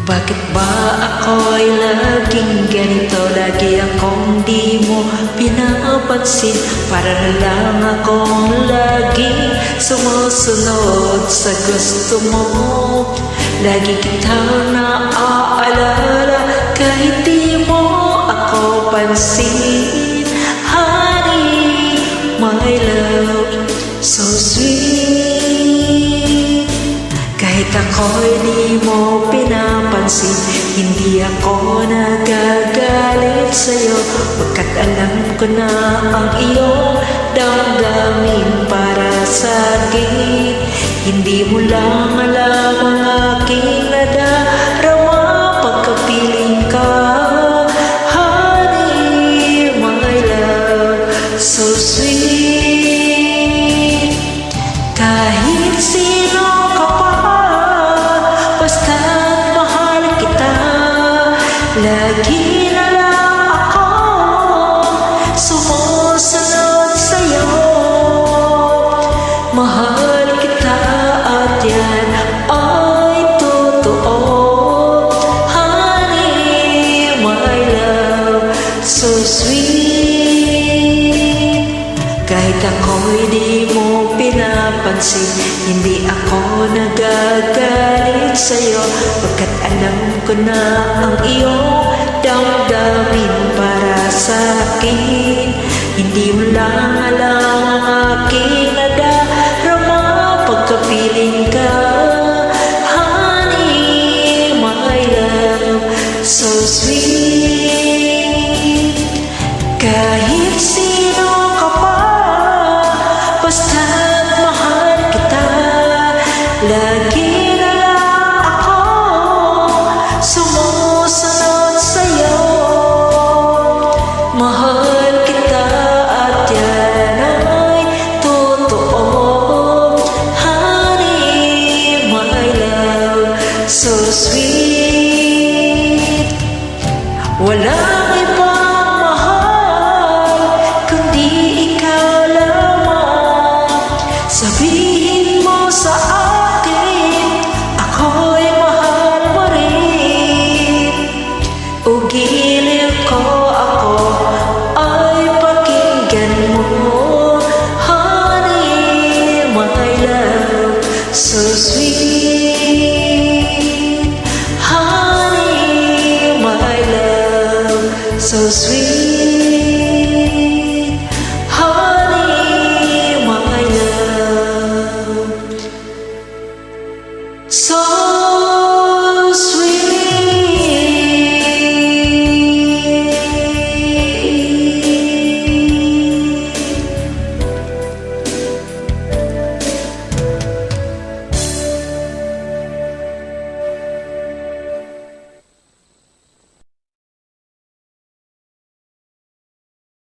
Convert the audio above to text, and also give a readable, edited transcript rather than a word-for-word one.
Bakit ba ako'y laging ganito? Lagi akong di mo pinapansin. Para na lang akong laging sumusunod sa gusto mo. Lagi kitang naaalala kahit di mo ako pansin. Honey, my love, so sweet. Kahit ako'y di mo pinapansin, hindi ako nagagalit sa'yo. Pagkat alam ko na ang iyong damdamin para sa'kin. Hindi mo lang alam ang aking nadarama pagkapiling ka. Honey, my love, so sweet. Kahit sino ka pa, basta't mahal kita. Lagi na lang ako sumusunod sa'yo. Mahal kita at yan ay totoo. Honey, my love, so sweet. Kahit ako'y di mo pinapansin, hindi ako nagagalit sa'yo. Pagkat alam ko na ang iyong damdamin para sa'kin. Hindi mo lang alam ang aking nadarama pagkapiling ka. Honey, my love, so sweet. Kahit sino ka pa, basta't mahal kita. Lagi na lang ako sumusunod sa'yo. Mahal kita at yan ay totoo. Honey, my love, so sweet. Walang ibang mahal kundi ikaw lamang. Sabihin mo sa akin, ako'y mahal mo rin. O giliw ko ako ay pakinggan mo. Honey, my love, so sweet. Honey, my love, so sweet.